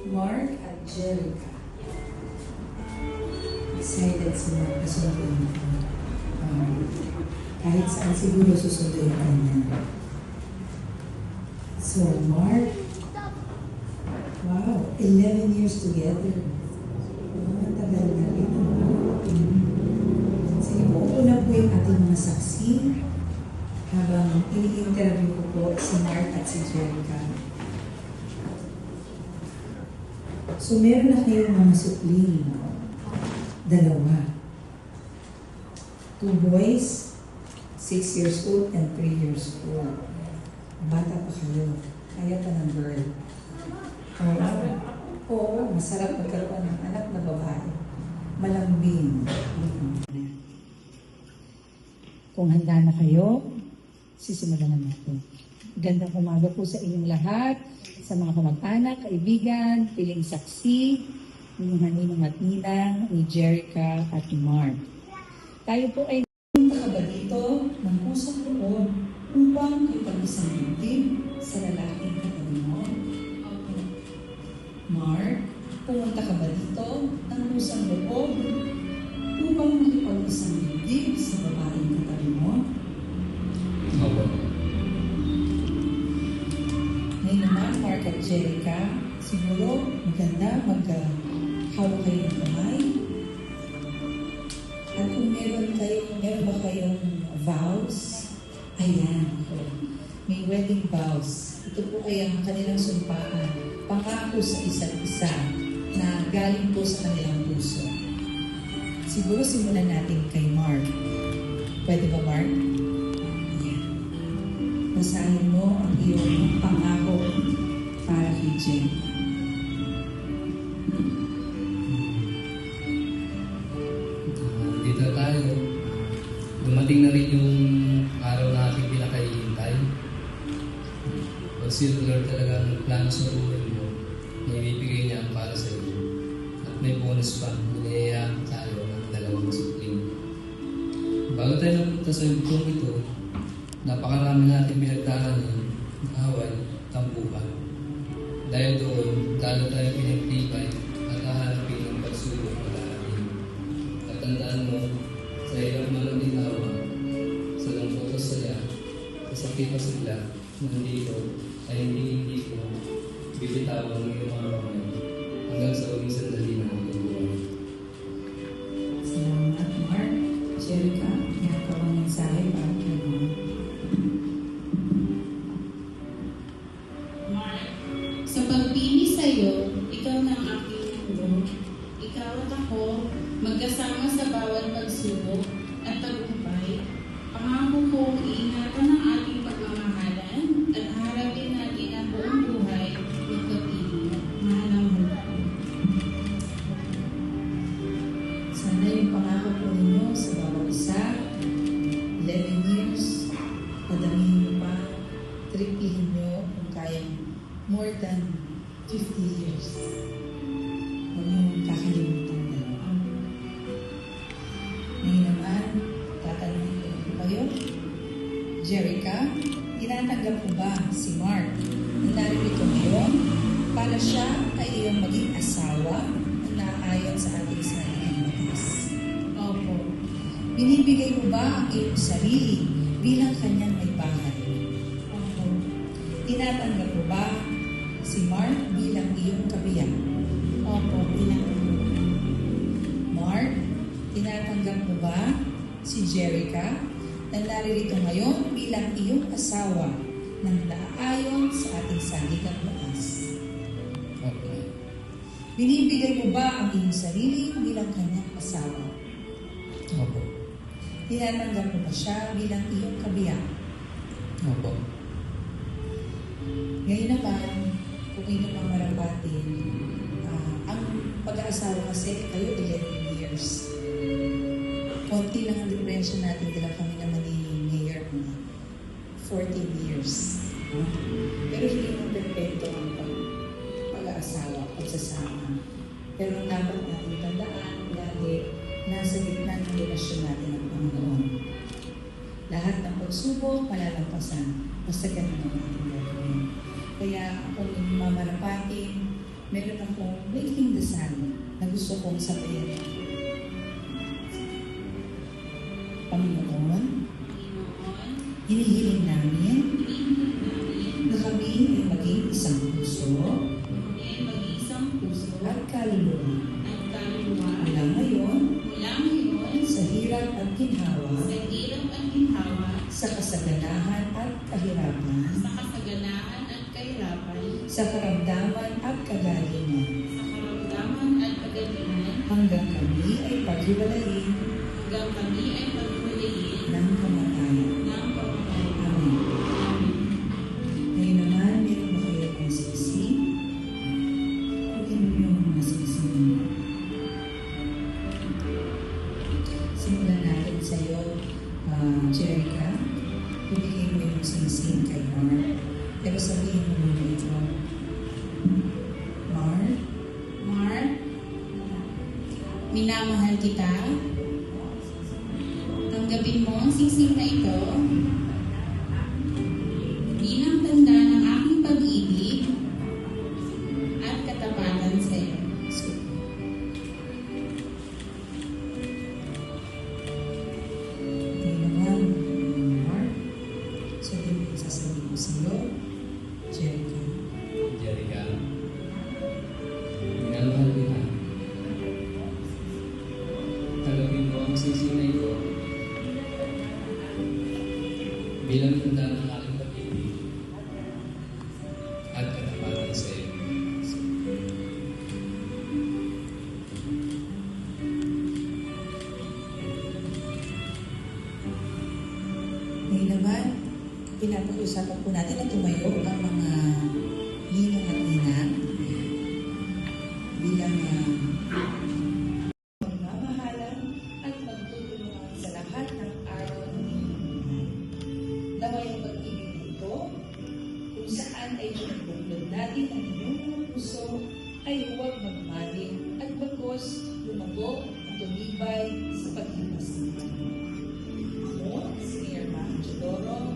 Mark at Jerica. Excited sila kasunduin ko. Kahit saan siguro susunduin ka niya. So, Mark, wow, 11 years together. Tagal na rin. Sige po, una po yung ating mga saksi habang ini-interview ko po si Mark at si Jerica. So, meron na kayong mga supling. Dalawa. 2 boys, 6 years old and 3 years old. Bata pa kayo. Kaya pa ng girl. Oo, masarap magkaroon ng anak na babae. Malambing. Kung handa na kayo, sisimulan na natin. Gandang umaga po sa inyong lahat, sa mga kamag-anak, kaibigan, piling saksi, inyong ninong at ninang, ni Jerica at ni Mark. Tayo po ay pumunta ka ba dito ng pusong loob upang ipag-isang dibdib sa lalaking katabi mo? Mark, pumunta ka ba dito ng pusong loob upang ipag-isang dibdib sa babaeng katabi mo? Opo. Ngayon naman, Mark at Jerica, siguro maganda hawak kayo ng kamay. At kung meron ba kayong vows? Ayan. May wedding vows. Ito po ay ang kanilang sumpaan. Pangako sa isa't isa na galing po sa kanilang puso. Siguro simulan natin kay Mark. Pwede ba, Mark? Ayan. Basahin mo ang iyong pangako para kay Jen. Dito tayo. Dumating na rin yung araw na ating pinakahihintay. Kung si Lord talaga ang plano sa buhay mo, ibibigay niya ang para sa iyo. At may bonus pa, binayayaan tayo ng 2 supling. Bago tayo napunta sa bukong ito, napakarami natin pinagdaanan, away, tampukan. Dahil doon, talo tayo pinagtibay at hahanapin ng pagsubok na darating. At tandaan mo, sa hirap man ang ginawa, sa lungkot o saya, sa sakit o sigla, nandito ay hindi ko bibitawan ng iyong mga kamay hanggang sa uling sandali na ang buhay. Salamat, Mark. Jerica, meron ka bang mensahe para kay Mark? Tripihin nyo kung kayang more than 50 years. Huwag nyo kakalimutan na. Ngayon naman, tatanungin ko po kayo. Jerica, tinatanggap mo ba si Mark na narito ngayon para siya ay iyong maging asawa na naayon sa ating saligang batas? Opo. Binibigay mo ba ang iyong sarili bilang kanyang may bahay? Opo. Tinatanggap mo ba si Mark bilang iyong kabiyak? Opo. Mark, tinatanggap mo ba si Jerica na naririto ngayon bilang iyong asawa ng naayon sa ating saligang batas? Okay. Binibigay mo ba ang iyong sarili bilang kanyang asawa? Opo. Tinatanggap mo ba siya bilang iyong kabiyak? Opo. Ngayon naman, kung ino pang marapatin, ang pag-aasawa kasi kayo 11 years. Konti lang ang diferensya natin dila kami naman ni Mayor mga 14 years. Pero hindi mo perfecto ang pag-aasawa, pagsasama. Pero ang dapat natin tandaan, lagi nasa gitna ng relasyon natin ang Panginoon. Lahat ng pagsubok, malalampasan. Basta ganun ang ating gagawin. Kaya kung mamarapatin, meron akong making dasal na gusto kong sabihin. Panginoon, hinihiling namin na kami ay maging isang puso at kaluluwa. Mula ngayon, sa hirap at ginhawa, sa kasaganahan at kahirapan, sa karamdaman at kagalingan, hanggang kami ay paghiwalayin ng kamatayan. Amen. Ngayon naman, meron ba kayo kong siksi? Kunin mo yung mga siksi ninyo. Simulan natin sa'yo, Jerica. Ibigay mo yung siksi kay Mark. Pero sabihin mo muna ito. Mark, minamahal kita. Tanggapin mo ang singsing na ito bilang tanda ng aking pag-ibig at katapatan sa iyo. Ngayon naman, Mark. Sabihin mo yung sasabihin ko sa'yo, Jerica. Jerica, minamahal kita. Tanggapin mo ang sisi na ito bilang tanda ng aking pag-ibig at katapatan sa iyo. Ngayon naman, pinapag-usapan po natin na tumayo ang mga ninong at ninang bilang magmamahalan at magtutulungan sa lahat ng araw ng inyong buhay. Naway ang pag-ibig nito, kung saan ay sinubuklod natin ang inyong mga puso, ay huwag magmaling at bagos lumago at tumibay sa paghimasnitan. Ako, si Mayor Ma'am Chodoro,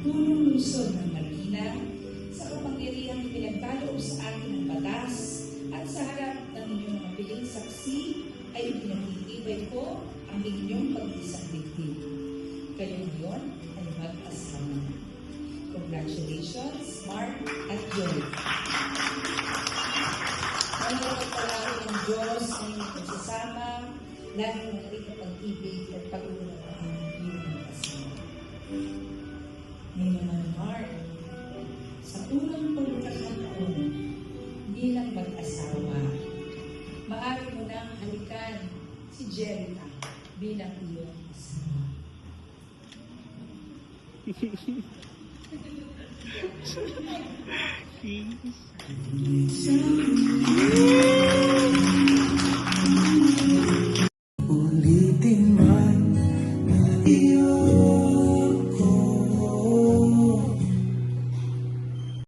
tulong lungsod ng Marikina sa kapangyarihang pinagkaloob sa akin ng batas at sa harap ng inyong mga piling saksi ay pinagtitibay ko ang inyong pag-isang dibdib. Kayo ngayon ay mag-asawa. Congratulations, Mark at Joy. Ang pagpalari ng Diyos ay nagsasama, lagi maliit na pag-ibig at pag-uunawaan ng iyong mag-asawa. Ngayon naman, Mark, sa unang pagkakataon bilang mag-asawa, maaari mo nang halikan si Jerica bilang iyong asawa. Peace.